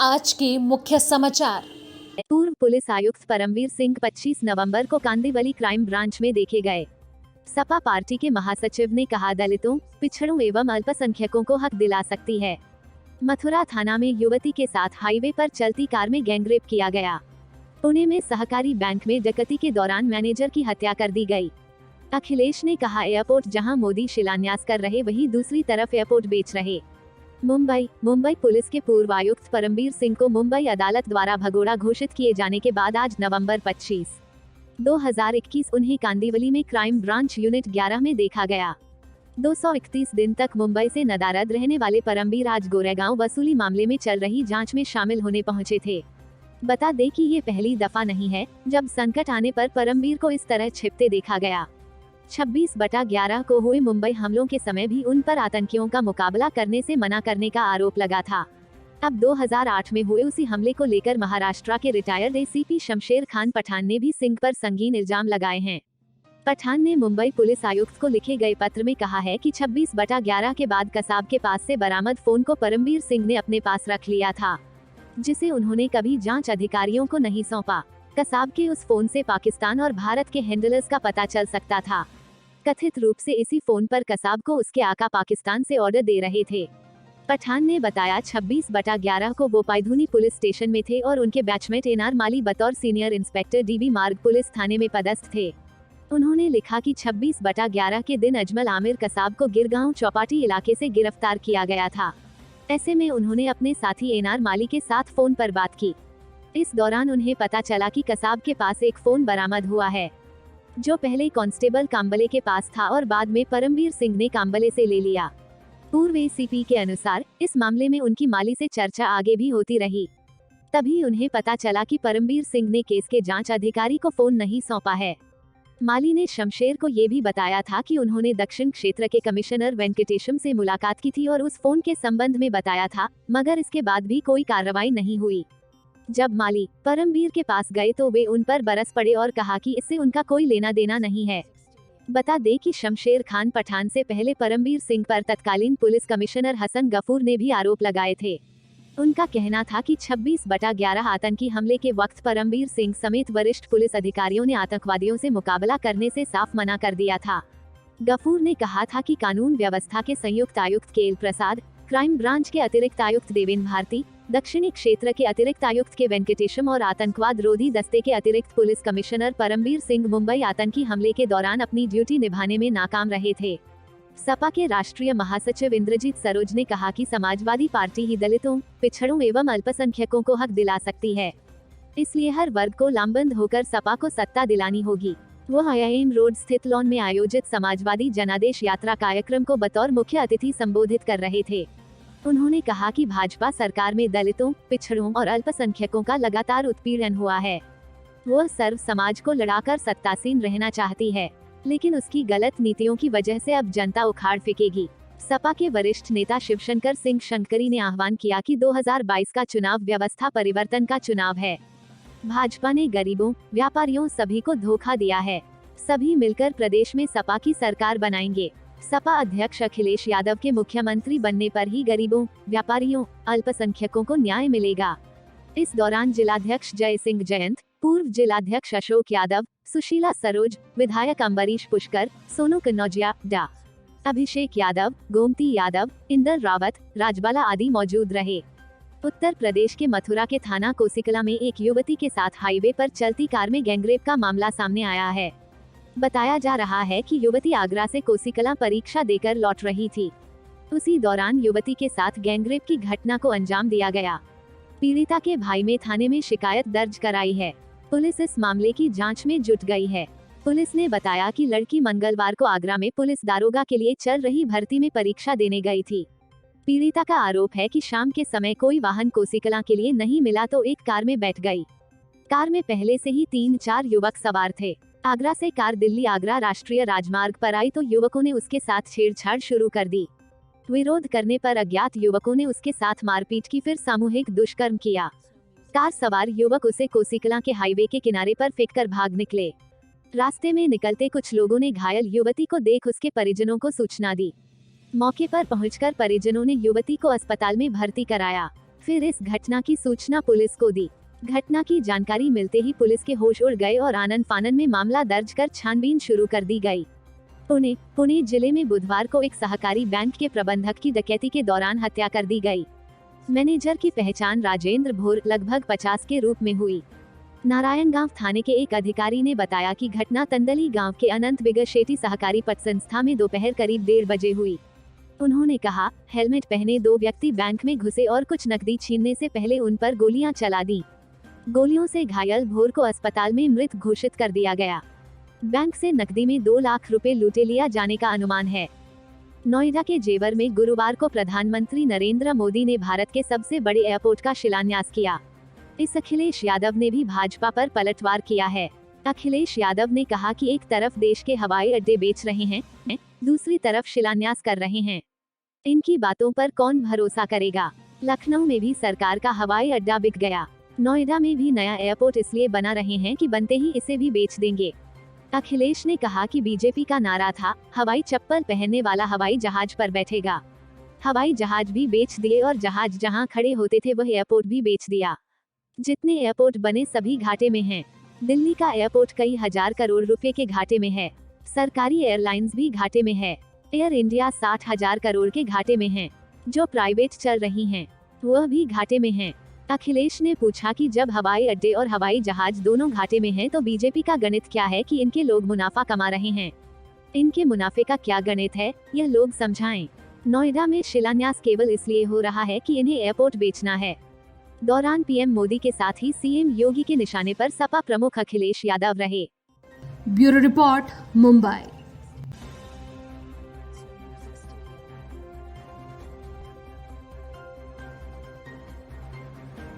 आज के मुख्य समाचार। पूर्व पुलिस आयुक्त परमवीर सिंह 25 नवंबर को कांदिवली क्राइम ब्रांच में देखे गए। सपा पार्टी के महासचिव ने कहा, दलितों, पिछड़ों एवं अल्पसंख्यकों को हक दिला सकती है। मथुरा थाना में युवती के साथ हाईवे पर चलती कार में गैंगरेप किया गया। पुणे में सहकारी बैंक में डकैती के दौरान मैनेजर की हत्या कर दी गई। अखिलेश ने कहा, एयरपोर्ट जहां मोदी शिलान्यास कर रहे वहीं दूसरी तरफ एयरपोर्ट बेच रहे। मुंबई पुलिस के पूर्व आयुक्त परमवीर सिंह को मुंबई अदालत द्वारा भगोड़ा घोषित किए जाने के बाद आज नवंबर 25, 2021 उन्हें कांदिवली में क्राइम ब्रांच यूनिट 11 में देखा गया। 231 दिन तक मुंबई से नदारद रहने वाले परमवीर आज गोरेगांव वसूली मामले में चल रही जांच में शामिल होने पहुंचे थे। बता दें कि ये पहली दफा नहीं है जब संकट आने पर परमवीर को इस तरह छिपते देखा गया। 26/11 को हुए मुंबई हमलों के समय भी उन पर आतंकियों का मुकाबला करने से मना करने का आरोप लगा था। अब 2008 में हुए उसी हमले को लेकर महाराष्ट्र के रिटायर्ड एसीपी शमशेर खान पठान ने भी सिंह पर संगीन इल्जाम लगाए हैं। पठान ने मुंबई पुलिस आयुक्त को लिखे गए पत्र में कहा है कि 26/11 के बाद कसाब के पास से बरामद फोन को परमवीर सिंह ने अपने पास रख लिया था, जिसे उन्होंने कभी जांच अधिकारियों को नहीं सौंपा। कसाब के उस फोन से पाकिस्तान और भारत के हैंडलर्स का पता चल सकता था। कथित रूप से इसी फोन पर कसाब को उसके आका पाकिस्तान से ऑर्डर दे रहे थे। पठान ने बताया, 26/11 को वो पायधुनी पुलिस स्टेशन में थे और उनके बैचमेट एनआर माली बतौर सीनियर इंस्पेक्टर डीबी मार्ग पुलिस थाने में पदस्थ थे। उन्होंने लिखा कि 26/11 के दिन अजमल आमिर कसाब को गिरगांव चौपाटी इलाके से गिरफ्तार किया गया था। ऐसे में उन्होंने अपने साथी एनआर माली के साथ फोन पर बात की। इस दौरान उन्हें पता चला कि कसाब के पास एक फोन बरामद हुआ है, जो पहले कांस्टेबल कांबले के पास था और बाद में परमवीर सिंह ने कांबले से ले लिया। पूर्व एसीपी के अनुसार इस मामले में उनकी माली से चर्चा आगे भी होती रही। तभी उन्हें पता चला कि परमवीर सिंह ने केस के जांच अधिकारी को फोन नहीं सौंपा है। माली ने शमशेर को ये भी बताया था कि उन्होंने दक्षिण क्षेत्र के कमिश्नर वेंकटेशम से मुलाकात की थी और उस फोन के संबंध में बताया था, मगर इसके बाद भी कोई कार्रवाई नहीं हुई। जब माली परमवीर के पास गए तो वे उन पर बरस पड़े और कहा कि इससे उनका कोई लेना देना नहीं है। बता दें कि शमशेर खान पठान से पहले परमवीर सिंह पर तत्कालीन पुलिस कमिश्नर हसन गफूर ने भी आरोप लगाए थे। उनका कहना था कि 26/11 आतंकी हमले के वक्त परमवीर सिंह समेत वरिष्ठ पुलिस अधिकारियों ने आतंकवादियों से मुकाबला करने से साफ मना कर दिया था। गफूर ने कहा था कि कानून व्यवस्था के संयुक्त आयुक्त केएल प्रसाद, क्राइम ब्रांच के अतिरिक्त आयुक्त देवेन भारती, दक्षिणी क्षेत्र के अतिरिक्त आयुक्त के वेंकटेशम और आतंकवाद रोधी दस्ते के अतिरिक्त पुलिस कमिश्नर परमवीर सिंह मुंबई आतंकी हमले के दौरान अपनी ड्यूटी निभाने में नाकाम रहे थे। सपा के राष्ट्रीय महासचिव इंद्रजीत सरोज ने कहा कि समाजवादी पार्टी ही दलितों, पिछड़ों एवं अल्पसंख्यकों को हक दिला सकती है, इसलिए हर वर्ग को लामबंद होकर सपा को सत्ता दिलानी होगी। वो आईआईएम रोड स्थित लॉन में आयोजित समाजवादी जनादेश यात्रा कार्यक्रम को बतौर मुख्य अतिथि संबोधित कर रहे थे। उन्होंने कहा कि भाजपा सरकार में दलितों, पिछड़ों और अल्पसंख्यकों का लगातार उत्पीड़न हुआ है। वह सर्व समाज को लड़ाकर सत्तासीन रहना चाहती है, लेकिन उसकी गलत नीतियों की वजह से अब जनता उखाड़ फेंकेगी। सपा के वरिष्ठ नेता शिवशंकर सिंह शंकरी ने आह्वान किया कि 2022 का चुनाव व्यवस्था परिवर्तन का चुनाव है। भाजपा ने गरीबों, व्यापारियों सभी को धोखा दिया है। सभी मिलकर प्रदेश में सपा की सरकार बनाएंगे। सपा अध्यक्ष अखिलेश यादव के मुख्यमंत्री बनने पर ही गरीबों, व्यापारियों, अल्पसंख्यकों को न्याय मिलेगा। इस दौरान जिलाध्यक्ष जय सिंह जयंत, पूर्व जिलाध्यक्ष अशोक यादव, सुशीला सरोज, विधायक अम्बरीश पुष्कर, सोनू कन्नौजिया, डा अभिषेक यादव, गोमती यादव, इंदर रावत, राजबाला आदि मौजूद रहे। उत्तर प्रदेश के मथुरा के थाना कोसिकला में एक युवती के साथ हाईवे पर चलती कार में गैंगरेप का मामला सामने आया है। बताया जा रहा है कि युवती आगरा से कोसिकला परीक्षा देकर लौट रही थी। उसी दौरान युवती के साथ गैंगरेप की घटना को अंजाम दिया गया। पीड़िता के भाई ने थाने में शिकायत दर्ज कराई है। पुलिस इस मामले की जांच में जुट गई है। पुलिस ने बताया कि लड़की मंगलवार को आगरा में पुलिस दारोगा के लिए चल रही भर्ती में परीक्षा देने गई थी। पीड़िता का आरोप है कि शाम के समय कोई वाहन कोसिकला के लिए नहीं मिला तो एक कार में बैठ गई। कार में पहले से ही 3-4 युवक सवार थे। आगरा से कार दिल्ली आगरा राष्ट्रीय राजमार्ग पर आई तो युवकों ने उसके साथ छेड़छाड़ शुरू कर दी। विरोध करने पर अज्ञात युवकों ने उसके साथ मारपीट की, फिर सामूहिक दुष्कर्म किया। कार सवार युवक उसे कोसिकला के हाईवे के किनारे पर फेंककर भाग निकले। रास्ते में निकलते कुछ लोगों ने घायल युवती को देख उसके परिजनों को सूचना दी। मौके पर पहुंचकर परिजनों ने युवती को अस्पताल में भर्ती कराया। फिर इस घटना की सूचना पुलिस को दी। घटना की जानकारी मिलते ही पुलिस के होश उड़ गए और आनन फानन में मामला दर्ज कर छानबीन शुरू कर दी गई। पुणे जिले में बुधवार को एक सहकारी बैंक के प्रबंधक की डकैती के दौरान हत्या कर दी गई। मैनेजर की पहचान राजेंद्र भोर लगभग 50 के रूप में हुई। नारायणगांव थाने के एक अधिकारी ने बताया कि घटना तंदली गांव के अनंत बिगर शेट्टी सहकारी पत संस्था में दोपहर करीब 1:30 बजे हुई। उन्होंने कहा, हेलमेट पहने 2 व्यक्ति बैंक में घुसे और कुछ नकदी छीनने से पहले उन पर गोलियां चला दी। गोलियों से घायल भोर को अस्पताल में मृत घोषित कर दिया गया। बैंक से नकदी में 2 लाख रुपए लूटे लिया जाने का अनुमान है। नोएडा के जेवर में गुरुवार को प्रधानमंत्री नरेंद्र मोदी ने भारत के सबसे बड़े एयरपोर्ट का शिलान्यास किया। इस अखिलेश यादव ने भी भाजपा पर पलटवार किया है। अखिलेश यादव ने कहा कि एक तरफ देश के हवाई अड्डे बेच रहे हैं, दूसरी तरफ शिलान्यास कर रहे हैं। इनकी बातों पर कौन भरोसा करेगा। लखनऊ में भी सरकार का हवाई अड्डा बिक गया। नोएडा में भी नया एयरपोर्ट इसलिए बना रहे हैं कि बनते ही इसे भी बेच देंगे। अखिलेश ने कहा कि बीजेपी का नारा था, हवाई चप्पल पहनने वाला हवाई जहाज पर बैठेगा। हवाई जहाज भी बेच दिए और जहाज जहां खड़े होते थे वह एयरपोर्ट भी बेच दिया। जितने एयरपोर्ट बने सभी घाटे में हैं। दिल्ली का एयरपोर्ट कई हजार करोड़ रुपए के घाटे में है। सरकारी एयरलाइंस भी घाटे में है। एयर इंडिया 60,000 करोड़ के घाटे में है। जो प्राइवेट चल रही हैं, वह भी घाटे में हैं। अखिलेश ने पूछा कि जब हवाई अड्डे और हवाई जहाज दोनों घाटे में हैं तो बीजेपी का गणित क्या है कि इनके लोग मुनाफा कमा रहे हैं। इनके मुनाफे का क्या गणित है, यह लोग समझाएं। नोएडा में शिलान्यास केवल इसलिए हो रहा है कि इन्हें एयरपोर्ट बेचना है। दौरान पीएम मोदी के साथ ही सीएम योगी के निशाने पर सपा प्रमुख अखिलेश यादव रहे। Bureau report, Mumbai.